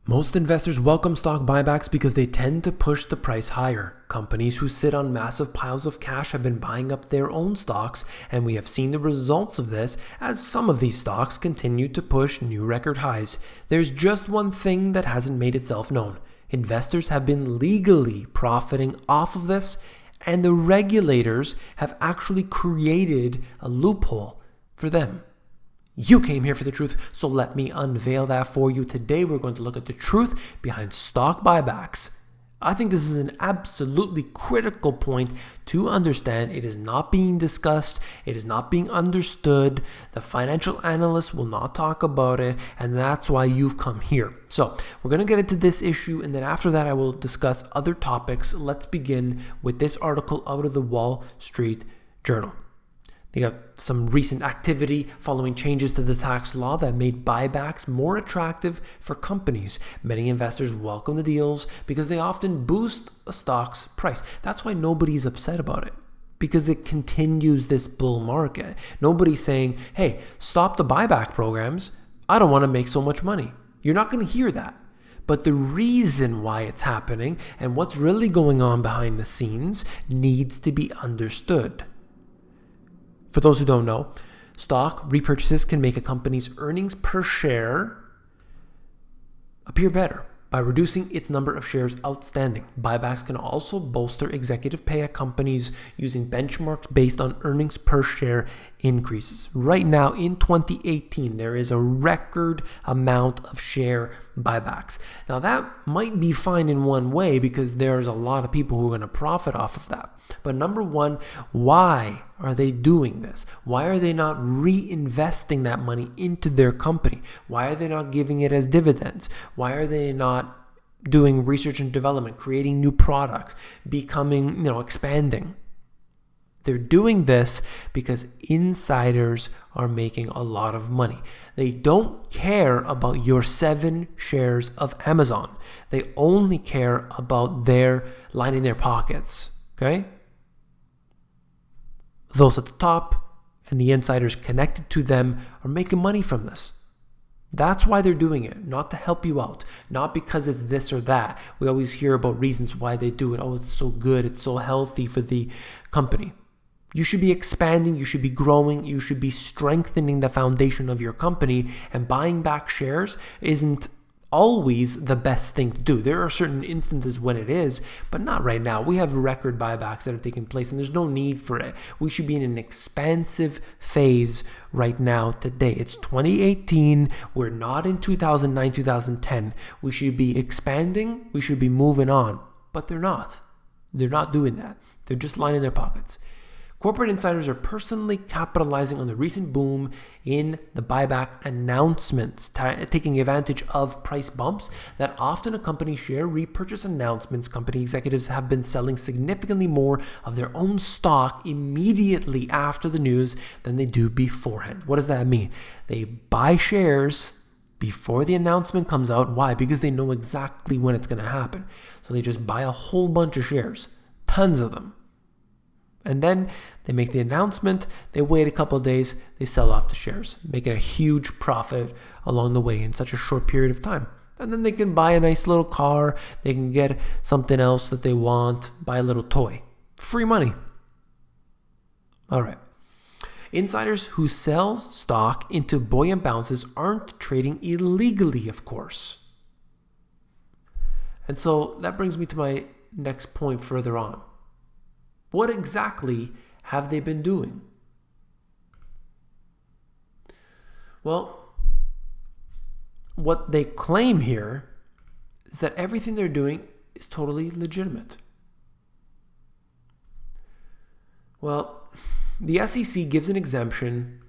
Most investors welcome stock buybacks because they tend to push the price higher. Companies who sit on massive piles of cash have been buying up their own stocks, and we have seen the results of this as some of these stocks continue to push new record highs. There's just one thing that hasn't made itself known. Investors have been legally profiting off of this, and the regulators have actually created a loophole for them. You came here for the truth, so let me unveil that for you. Today we're going to look at the truth behind stock buybacks. I think this is an absolutely critical point to understand. It is not being discussed. It is not being understood. The financial analysts will not talk about it, and that's why you've come here. So we're going to get into this issue, and then after that I will discuss other topics. Let's begin with this article out of the Wall Street Journal. They got some recent activity following changes to the tax law that made buybacks more attractive for companies. Many investors welcome the deals because they often boost a stock's price. That's why nobody's upset about it, because it continues this bull market. Nobody's saying, hey, stop the buyback programs. I don't want to make so much money. You're not going to hear that. But the reason why it's happening and what's really going on behind the scenes needs to be understood. For those who don't know, stock repurchases can make a company's earnings per share appear better by reducing its number of shares outstanding. Buybacks can also bolster executive pay at companies using benchmarks based on earnings per share increases. Right now in 2018, there is a record amount of share buybacks. Now that might be fine in one way because there's a lot of people who are going to profit off of that. But number one, why are they doing this? Why are they not reinvesting that money into their company? Why are they not giving it as dividends? Why are they not doing research and development, creating new products, expanding? They're doing this because insiders are making a lot of money. They don't care about your 7 shares of Amazon. They only care about their lining their pockets. Okay? Those at the top and the insiders connected to them are making money from this. That's why they're doing it, not to help you out, not because it's this or that. We always hear about reasons why they do it. Oh, it's so good, it's so healthy for the company. You should be expanding, you should be growing, you should be strengthening the foundation of your company, and buying back shares isn't always the best thing to do. There are certain instances when it is, but not right now. We have record buybacks that are taking place and there's no need for it. We should be in an expansive phase right now today. It's 2018. We're not in 2009, 2010. We should be expanding. We should be moving on, but they're not. They're not doing that. They're just lining their pockets. Corporate insiders are personally capitalizing on the recent boom in the buyback announcements, taking advantage of price bumps that often accompany share repurchase announcements. Company executives have been selling significantly more of their own stock immediately after the news than they do beforehand. What does that mean? They buy shares before the announcement comes out. Why? Because they know exactly when it's going to happen. So they just buy a whole bunch of shares, tons of them. And then they make the announcement, they wait a couple of days, they sell off the shares, making a huge profit along the way in such a short period of time. And then they can buy a nice little car, they can get something else that they want, buy a little toy. Free money. All right. Insiders who sell stock into buoyant bounces aren't trading illegally, of course. And so that brings me to my next point further on. What exactly have they been doing? Well, what they claim here is that everything they're doing is totally legitimate. Well, the SEC gives an exemption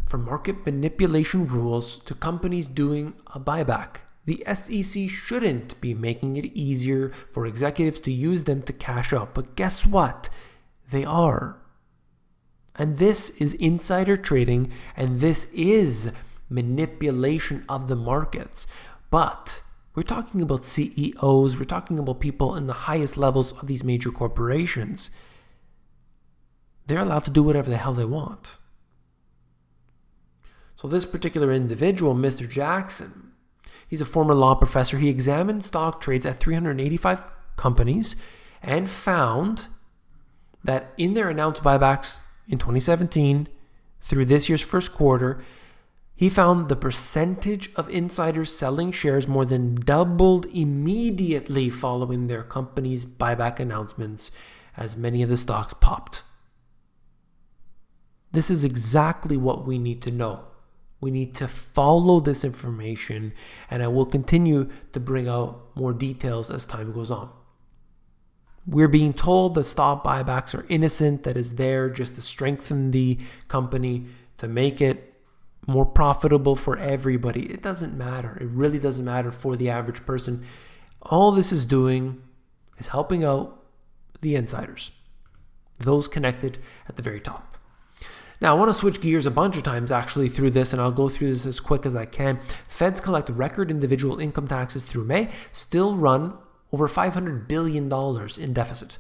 for market manipulation rules to companies doing a buyback. The SEC shouldn't be making it easier for executives to use them to cash out. But guess what? They are. And this is insider trading, and this is manipulation of the markets. But we're talking about CEOs, we're talking about people in the highest levels of these major corporations. They're allowed to do whatever the hell they want. So this particular individual, Mr. Jackson, He's a former law professor. He examined stock trades at 385 companies and found that in their announced buybacks in 2017 through this year's first quarter, he found the percentage of insiders selling shares more than doubled immediately following their company's buyback announcements, as many of the stocks popped. This is exactly what we need to know. We need to follow this information, and I will continue to bring out more details as time goes on. We're being told that stock buybacks are innocent, that is there just to strengthen the company, to make it more profitable for everybody. It doesn't matter. It really doesn't matter for the average person. All this is doing is helping out the insiders, those connected at the very top. Now, I want to switch gears a bunch of times actually through this, and I'll go through this as quick as I can. Feds collect record individual income taxes through May, still run over $500 billion in deficit.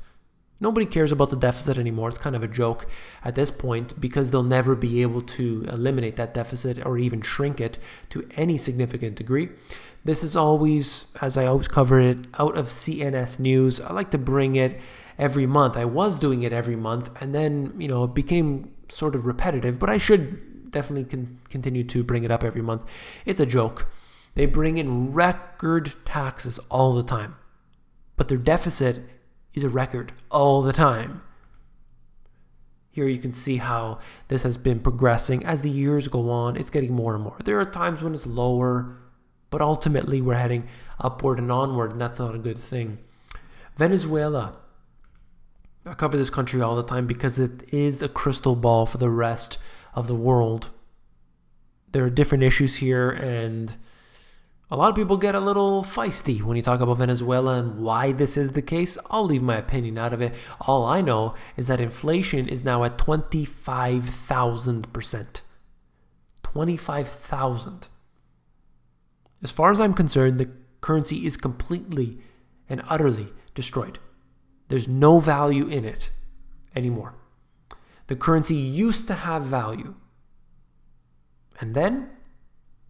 Nobody cares about the deficit anymore. It's kind of a joke at this point because they'll never be able to eliminate that deficit or even shrink it to any significant degree. This is always, as I always cover it, out of CNS News. I like to bring it every month. I was doing it every month, and then, it became sort of repetitive, but I should definitely continue to bring it up every month. It's a joke. They bring in record taxes all the time, but their deficit is a record all the time. Here you can see how this has been progressing. As the years go on, it's getting more and more. There are times when it's lower, but ultimately we're heading upward and onward, and that's not a good thing. Venezuela. I cover this country all the time because it is a crystal ball for the rest of the world. There are different issues here, and a lot of people get a little feisty when you talk about Venezuela and why this is the case. I'll leave my opinion out of it. All I know is that inflation is now at 25,000%. 25,000. As far as I'm concerned, the currency is completely and utterly destroyed. There's no value in it anymore. The currency used to have value. And then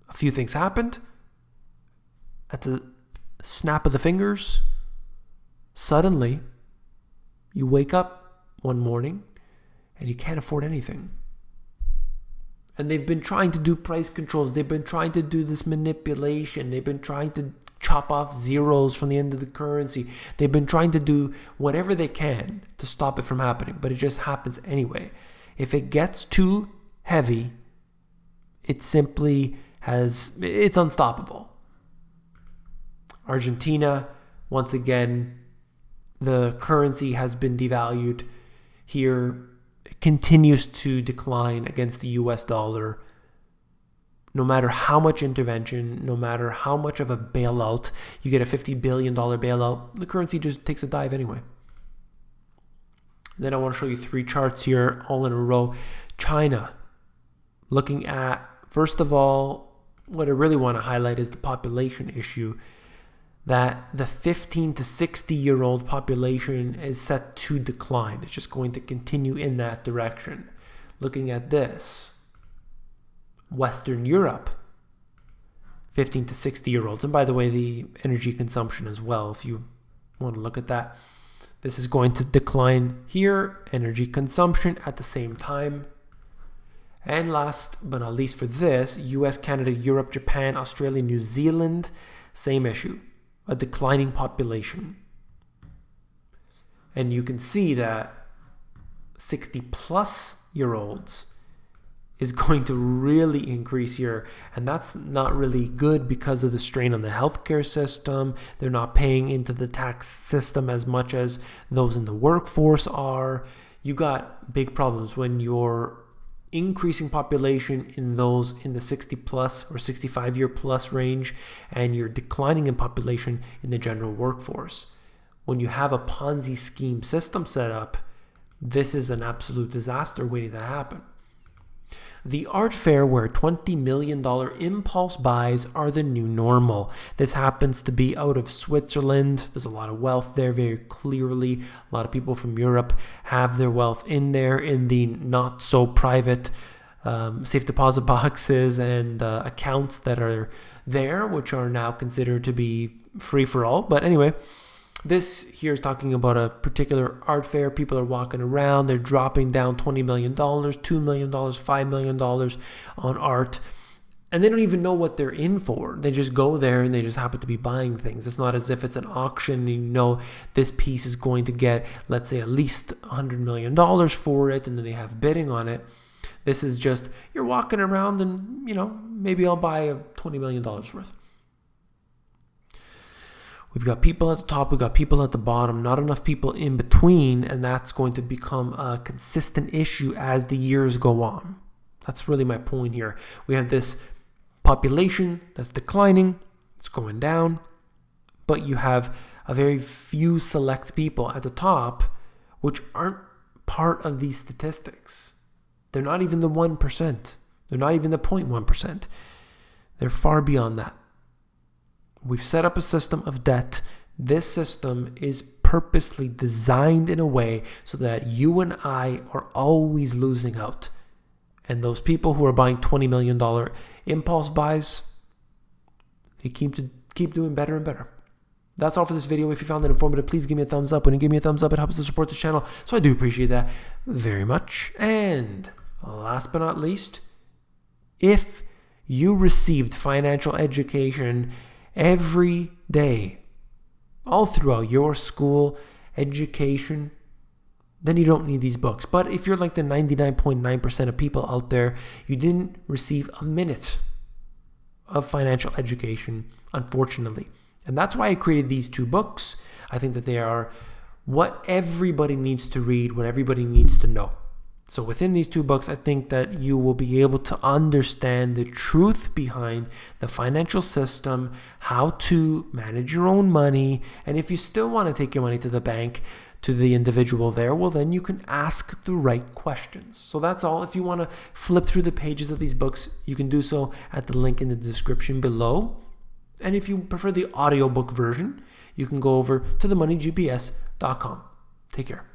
a few things happened. At the snap of the fingers, suddenly you wake up one morning and you can't afford anything. And they've been trying to do price controls. They've been trying to do this manipulation. They've been trying to chop off zeros from the end of the currency. They've been trying to do whatever they can to stop it from happening, but it just happens anyway. If it gets too heavy, it's unstoppable. Argentina, once again, the currency has been devalued. Here, it continues to decline against the US dollar. No matter how much intervention, no matter how much of a bailout, you get a $50 billion bailout, the currency just takes a dive anyway. Then I want to show you 3 charts here, all in a row. China, looking at, first of all, what I really want to highlight is the population issue, that the 15 to 60-year-old population is set to decline. It's just going to continue in that direction. Looking at this, Western Europe, 15 to 60-year-olds. And by the way, the energy consumption as well, if you want to look at that. This is going to decline here, energy consumption at the same time. And last but not least for this, US, Canada, Europe, Japan, Australia, New Zealand, same issue, a declining population. And you can see that 60-plus-year-olds is going to really increase here. And that's not really good because of the strain on the healthcare system. They're not paying into the tax system as much as those in the workforce are. You got big problems when you're increasing population in those in the 60-plus or 65-year-plus range, and you're declining in population in the general workforce. When you have a Ponzi scheme system set up, this is an absolute disaster waiting to happen. The art fair where $20 million impulse buys are the new normal. This happens to be out of Switzerland. There's a lot of wealth there, very clearly. A lot of people from Europe have their wealth in there in the not so private safe deposit boxes and accounts that are there, which are now considered to be free for all. But anyway, this here is talking about a particular art fair. People are walking around, they're dropping down $20 million, $2 million, $5 million on art. And they don't even know what they're in for. They just go there and they just happen to be buying things. It's not as if it's an auction and you know this piece is going to get, let's say, at least $100 million for it, and then they have bidding on it. This is just, you're walking around and, maybe I'll buy a $20 million worth. We've got people at the top, we've got people at the bottom, not enough people in between, and that's going to become a consistent issue as the years go on. That's really my point here. We have this population that's declining, it's going down, but you have a very few select people at the top which aren't part of these statistics. They're not even the 1%. They're not even the 0.1%. They're far beyond that. We've set up a system of debt. This system is purposely designed in a way so that you and I are always losing out. And those people who are buying $20 million impulse buys, they keep doing better and better. That's all for this video. If you found it informative, please give me a thumbs up. When you give me a thumbs up, it helps to support this channel. So I do appreciate that very much. And last but not least, if you received financial education every day, all throughout your school education, then you don't need these books. But if you're like the 99.9% of people out there, you didn't receive a minute of financial education, unfortunately. And that's why I created these two books. I think that they are what everybody needs to read, what everybody needs to know. So within these two books, I think that you will be able to understand the truth behind the financial system, how to manage your own money. And if you still want to take your money to the bank, to the individual there, well, then you can ask the right questions. So that's all. If you want to flip through the pages of these books, you can do so at the link in the description below. And if you prefer the audiobook version, you can go over to themoneygps.com. Take care.